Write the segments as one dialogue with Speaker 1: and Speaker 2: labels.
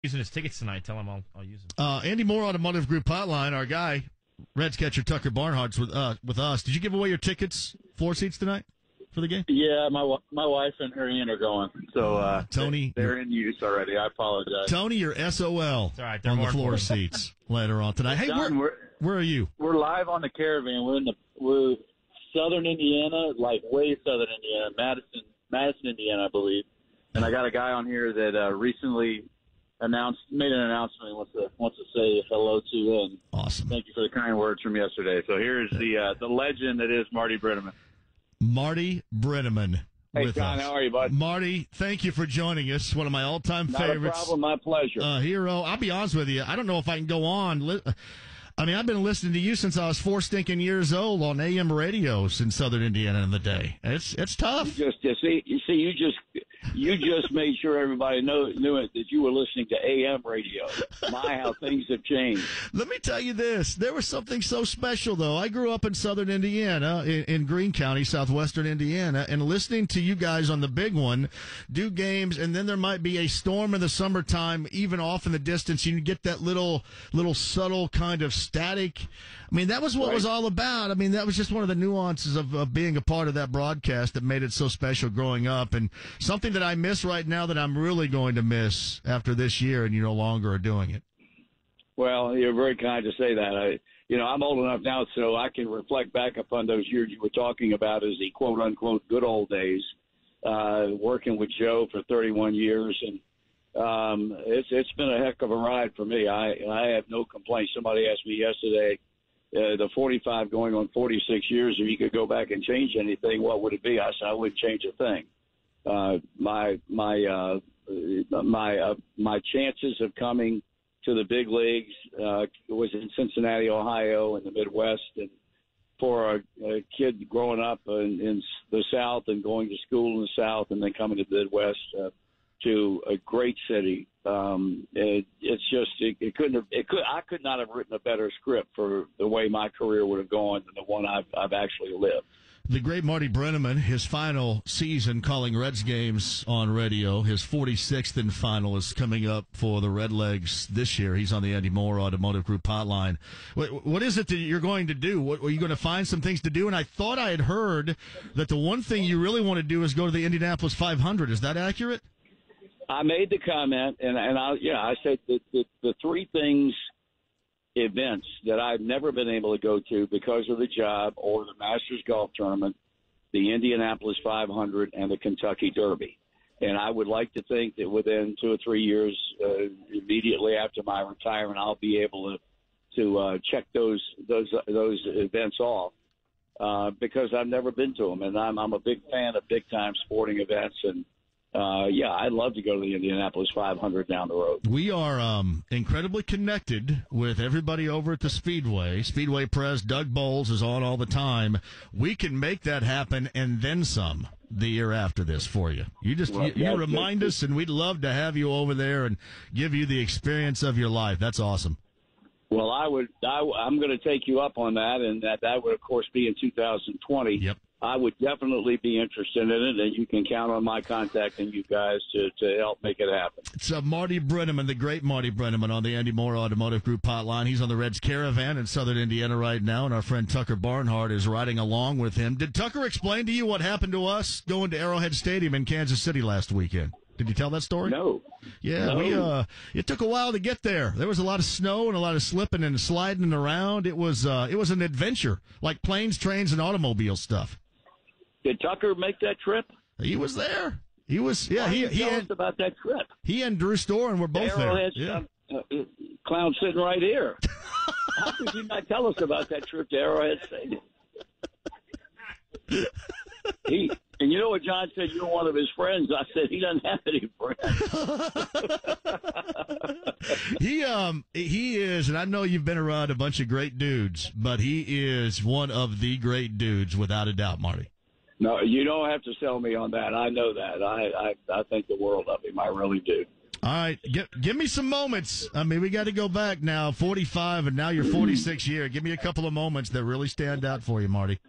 Speaker 1: using his tickets tonight. Tell him I'll use them.
Speaker 2: Andy Moore Automotive Group Hotline, our guy, Reds catcher Tucker Barnhart's with us. Did you give away your tickets, floor seats tonight for the game?
Speaker 3: Yeah, my wife and her aunt are going. So
Speaker 2: Tony,
Speaker 3: they're in use already. I apologize.
Speaker 2: Tony, you're SOL
Speaker 1: It's all right,
Speaker 2: on the floor seats later on tonight. Hey,
Speaker 3: John,
Speaker 2: where are you?
Speaker 3: We're live on the caravan. We're southern Indiana, like way southern Indiana, Madison, Indiana, I believe. And I got a guy on here that recently made an announcement. Wants to say hello to and
Speaker 2: awesome.
Speaker 3: Thank you for the kind words from yesterday. So here's the legend that is Marty Brennaman.
Speaker 2: Marty Brennaman.
Speaker 3: Hey, John, how are you, bud?
Speaker 2: Marty, thank you for joining us. One of my all-time favorites.
Speaker 3: Not a problem, my pleasure.
Speaker 2: Hero. I'll be honest with you. I don't know if I can go on. I mean, I've been listening to you since I was 4 stinking years old on AM radios in Southern Indiana in the day. It's tough. You just made sure everybody knew it that you were listening to AM radio. My, how things have changed. Let me tell you this. There was something so special, though. I grew up in Southern Indiana, in Greene County, southwestern Indiana, and listening to you guys on the big one do games, and then there might be a storm in the summertime, even off in the distance. You get that little subtle kind of static. I mean, that was what it was all about. I mean, that was just one of the nuances of being a part of that broadcast that made it so special growing up, and something that I miss right now that I'm really going to miss after this year, and you no longer are doing it.
Speaker 3: Well, you're very kind to say that. I'm old enough now, so I can reflect back upon those years you were talking about as the quote-unquote good old days, working with Joe for 31 years, and it's been a heck of a ride for me. I have no complaints. Somebody asked me yesterday, the 45 going on 46 years, if you could go back and change anything, what would it be? I said I wouldn't change a thing. My chances of coming to the big leagues was in Cincinnati, Ohio, in the Midwest, and for a kid growing up in the South and going to school in the South and then coming to the Midwest to a great city, I could not have written a better script for the way my career would have gone than the one I've actually lived.
Speaker 2: The great Marty Brennaman, his final season calling Reds games on radio, his 46th and final is coming up for the Redlegs this year. He's on the Andy Moore Automotive Group hotline. What is it that you're going to do? Are you going to find some things to do? And I thought I had heard that the one thing you really want to do is go to the Indianapolis 500. Is that accurate?
Speaker 3: I made the comment, and I said that the three events that I've never been able to go to because of the job or the Masters Golf Tournament, the Indianapolis 500, and the Kentucky Derby. And I would like to think that within 2 or 3 years, immediately after my retirement, I'll be able to check those events off because I've never been to them, and I'm a big fan of big time sporting events. And I'd love to go to the Indianapolis 500 down the road.
Speaker 2: We are incredibly connected with everybody over at the Speedway. Speedway Press, Doug Bowles is on all the time. We can make that happen and then some the year after this for you. You remind us, and we'd love to have you over there and give you the experience of your life. That's awesome.
Speaker 3: Well, I'm going to take you up on that, and that would, of course, be in 2020.
Speaker 2: Yep.
Speaker 3: I would definitely be interested in it, and you can count on my contacting you guys to help make it happen.
Speaker 2: It's Marty Brennaman, the great Marty Brennaman, on the Andy Moore Automotive Group hotline. He's on the Reds Caravan in Southern Indiana right now, and our friend Tucker Barnhart is riding along with him. Did Tucker explain to you what happened to us going to Arrowhead Stadium in Kansas City last weekend? Did you tell that story?
Speaker 3: No.
Speaker 2: Yeah,
Speaker 3: no.
Speaker 2: It took a while to get there. There was a lot of snow and a lot of slipping and sliding around. It was an adventure, like planes, trains, and automobile stuff.
Speaker 3: Did Tucker make that trip?
Speaker 2: He was there. He was, yeah.
Speaker 3: He tell us about that trip.
Speaker 2: He and Drew Storen were both there. Yeah.
Speaker 3: Clown sitting right here. How could you not tell us about that trip to Arrowhead Stadium? And you know what John said? You're one of his friends. I said he doesn't have any friends.
Speaker 2: He is, and I know you've been around a bunch of great dudes, but he is one of the great dudes, without a doubt, Marty.
Speaker 3: No, you don't have to sell me on that. I know that. I think the world of him. I really do.
Speaker 2: All right, give me some moments. I mean, we got to go back now, 45, and now you're 46 year. Give me a couple of moments that really stand out for you, Marty.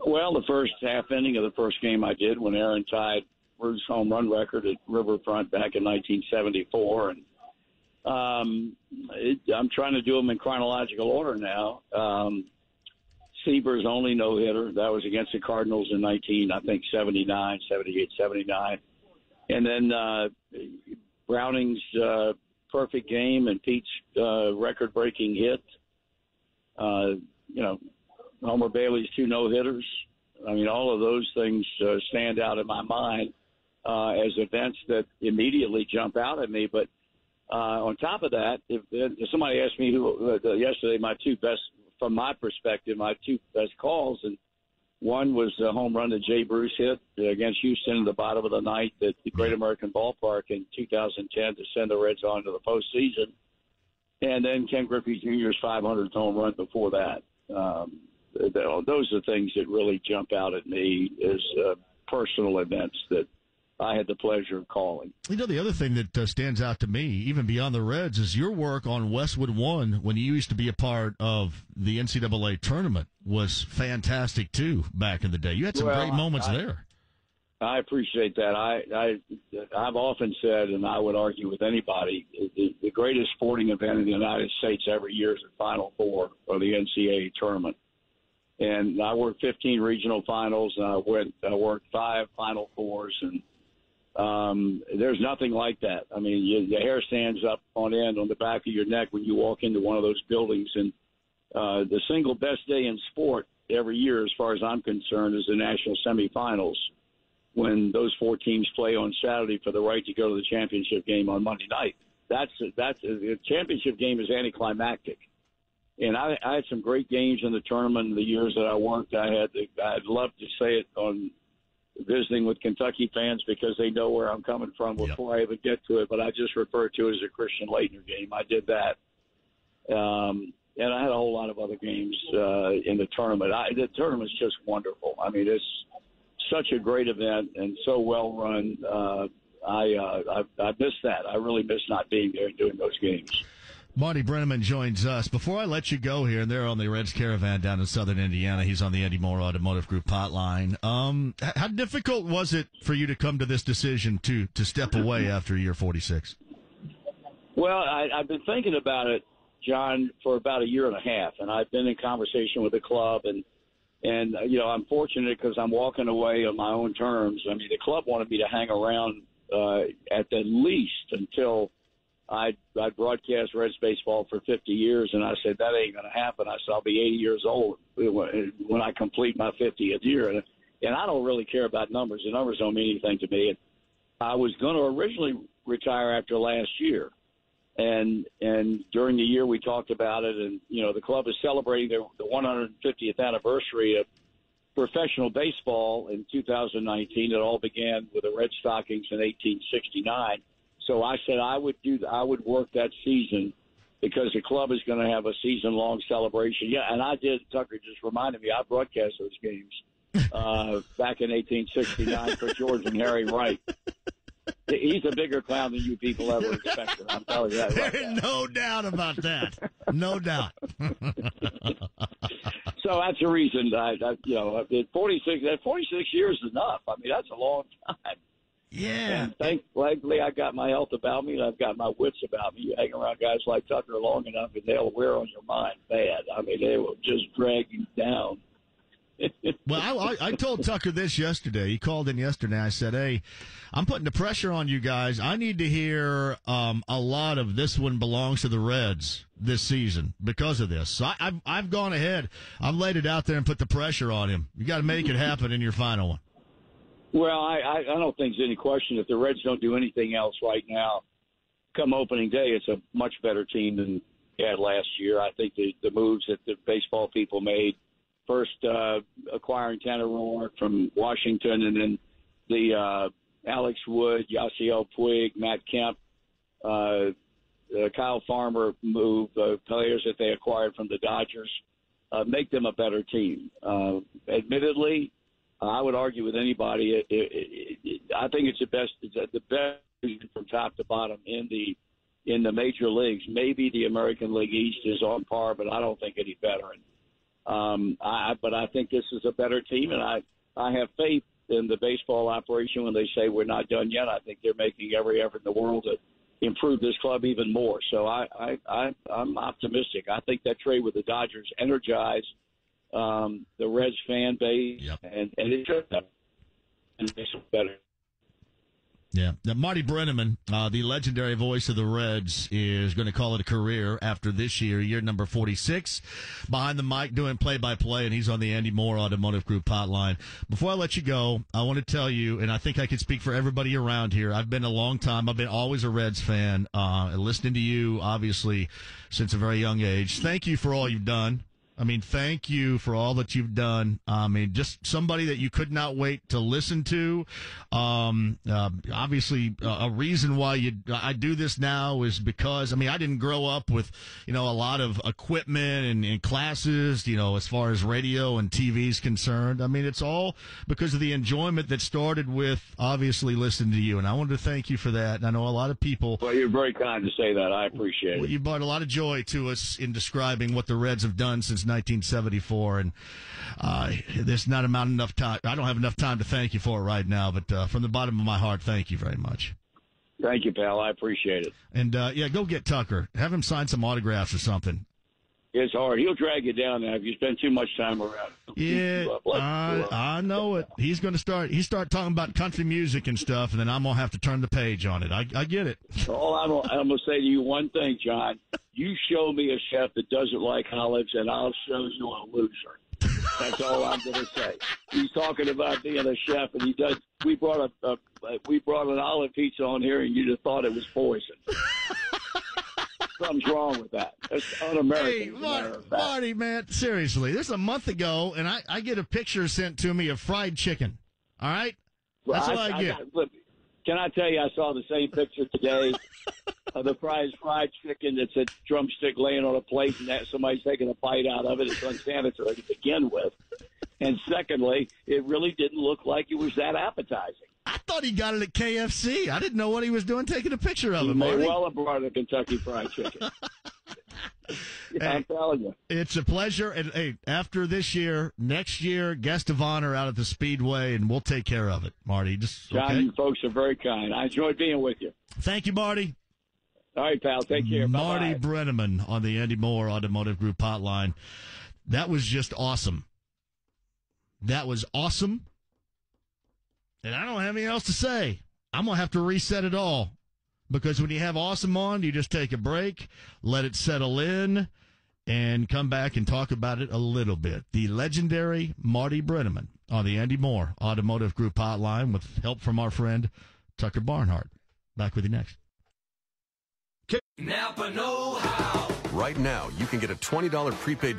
Speaker 3: Well, the first half inning of the first game I did when Aaron tied Ruth's home run record at Riverfront back in 1974, and I'm trying to do them in chronological order now. Seaber's only no-hitter. That was against the Cardinals in 78, 79. And then Browning's perfect game and Pete's record-breaking hit. Homer Bailey's 2 no-hitters. I mean, all of those things stand out in my mind as events that immediately jump out at me. But on top of that, if somebody asked me yesterday, my 2 best, from my perspective, my 2 best calls, and one was the home run that Jay Bruce hit against Houston in the bottom of the ninth at the Great American Ballpark in 2010 to send the Reds on to the postseason. And then Ken Griffey Jr.'s 500th home run before that. Those are things that really jump out at me as personal events that I had the pleasure of calling.
Speaker 2: The other thing that stands out to me, even beyond the Reds, is your work on Westwood One when you used to be a part of the NCAA tournament was fantastic, too, back in the day. You had some great moments there.
Speaker 3: I appreciate that. I've often said, and I would argue with anybody, the greatest sporting event in the United States every year is the Final Four or the NCAA tournament. And I worked 15 regional finals, and I worked 5 Final Fours, and there's nothing like that. I mean, your hair stands up on end on the back of your neck when you walk into one of those buildings. And the single best day in sport every year, as far as I'm concerned, is the national semifinals, when those 4 teams play on Saturday for the right to go to the championship game on Monday night. The championship game is anticlimactic. And I had some great games in the tournament in the years that I worked. I'd love to say it on visiting with Kentucky fans because they know where I'm coming from before I even get to it, but I just refer to it as a Christian Laettner game. I did that. And I had a whole lot of other games in the tournament. The tournament's just wonderful. I mean, it's such a great event and so well run. I miss that. I really miss not being there and doing those games.
Speaker 2: Marty Brennaman joins us. Before I let you go here, and they're on the Reds Caravan down in southern Indiana. He's on the Andy Moore Automotive Group hotline. How difficult was it for you to come to this decision to step away after year 46?
Speaker 3: Well, I've been thinking about it, John, for about a year and a half, and I've been in conversation with the club, and I'm fortunate because I'm walking away on my own terms. I mean, the club wanted me to hang around at the least until I broadcast Reds baseball for 50 years, and I said, that ain't going to happen. I said, I'll be 80 years old when I complete my 50th year. And I don't really care about numbers. The numbers don't mean anything to me. And I was going to originally retire after last year. And during the year we talked about it, and, the club is celebrating the 150th anniversary of professional baseball in 2019. It all began with the Red Stockings in 1869. So I said I would work that season because the club is going to have a season-long celebration. Yeah, and I did. Tucker just reminded me, I broadcast those games back in 1869 for George and Harry Wright. He's a bigger clown than you people ever expected. I'm telling you that right now.
Speaker 2: There's no doubt about that. No doubt.
Speaker 3: So that's the reason. 46 years is enough. I mean, that's a long time.
Speaker 2: Yeah.
Speaker 3: And thankfully, I got my health about me, and I've got my wits about me. You hang around guys like Tucker long enough, and they'll wear on your mind bad. I mean, they will just drag you down.
Speaker 2: Well, I told Tucker this yesterday. He called in yesterday. I said, hey, I'm putting the pressure on you guys. I need to hear a lot of this one belongs to the Reds this season because of this. So I've gone ahead. I've laid it out there and put the pressure on him. You got to make it happen in your final one.
Speaker 3: Well, I don't think there's any question. If the Reds don't do anything else right now, come opening day, it's a much better team than they had last year. I think the moves that the baseball people made, first acquiring Tanner Roark from Washington, and then the Alex Wood, Yasiel Puig, Matt Kemp, Kyle Farmer move, players that they acquired from the Dodgers, make them a better team. Admittedly, I would argue with anybody. I think it's the best from top to bottom in the major leagues. Maybe the American League East is on par, but I don't think any better. But I think this is a better team, and I have faith in the baseball operation when they say we're not done yet. I think they're making every effort in the world improve this club even more. So I'm optimistic. I think that trade with the Dodgers energized the Reds fan base, and it should have, and makes them better.
Speaker 2: Yeah. Now, Marty Brennaman, the legendary voice of the Reds, is going to call it a career after this year number 46, behind the mic doing play-by-play, and he's on the Andy Moore Automotive Group hotline. Before I let you go, I want to tell you, and I think I can speak for everybody around here, I've been a long time, I've been always a Reds fan, listening to you, obviously, since a very young age. Thank you for all you've done. I mean, thank you for all that you've done. I mean, just somebody that you could not wait to listen to. Obviously, a reason why I do this now is because, I mean, I didn't grow up with, a lot of equipment and classes, as far as radio and TV is concerned. I mean, it's all because of the enjoyment that started with, obviously, listening to you. And I wanted to thank you for that. And I know a lot of people.
Speaker 3: Well, you're very kind to say that. I appreciate it.
Speaker 2: You brought a lot of joy to us in describing what the Reds have done since 1974, and there's not enough time. I don't have enough time to thank you for it right now, but from the bottom of my heart, thank you very much.
Speaker 3: Thank you, pal. I appreciate it.
Speaker 2: And go get Tucker. Have him sign some autographs or something.
Speaker 3: It's hard. He'll drag you down now if you spend too much time around.
Speaker 2: Yeah, I know it. He's going to start talking about country music and stuff, and then I'm going to have to turn the page on it. I get it.
Speaker 3: All I'm going to say to you one thing, John. You show me a chef that doesn't like olives, and I'll show you a loser. That's all I'm going to say. He's talking about being a chef, and he does. We brought an olive pizza on here, and you'd have thought it was poison. Something's wrong with that. That's un-American.
Speaker 2: Hey, Marty, man, seriously. This is a month ago, and I get a picture sent to me of fried chicken. All right? That's what I get.
Speaker 3: Look, can I tell you, I saw the same picture today of the fried chicken that's a drumstick laying on a plate, and that somebody's taking a bite out of it. It's unsanitary to begin with. And secondly, it really didn't look like it was that appetizing.
Speaker 2: I thought he got it at KFC. I didn't know what he was doing taking a picture of it,
Speaker 3: He may
Speaker 2: Marty.
Speaker 3: well have brought a Kentucky Fried Chicken. I'm telling you.
Speaker 2: It's a pleasure. And hey, after this year, next year, guest of honor out at the Speedway, and we'll take care of it, Marty.
Speaker 3: John, you folks are very kind. I enjoyed being with you.
Speaker 2: Thank you, Marty.
Speaker 3: All right, pal. Take care.
Speaker 2: Marty
Speaker 3: Bye-bye.
Speaker 2: Brennaman on the Andy Moore Automotive Group hotline. That was just awesome. That was awesome. And I don't have anything else to say. I'm going to have to reset it all. Because when you have awesome on, you just take a break, let it settle in, and come back and talk about it a little bit. The legendary Marty Brennaman on the Andy Moore Automotive Group hotline with help from our friend Tucker Barnhart. Back with you next.
Speaker 4: Napa know-how. Right now, you can get a $20 prepaid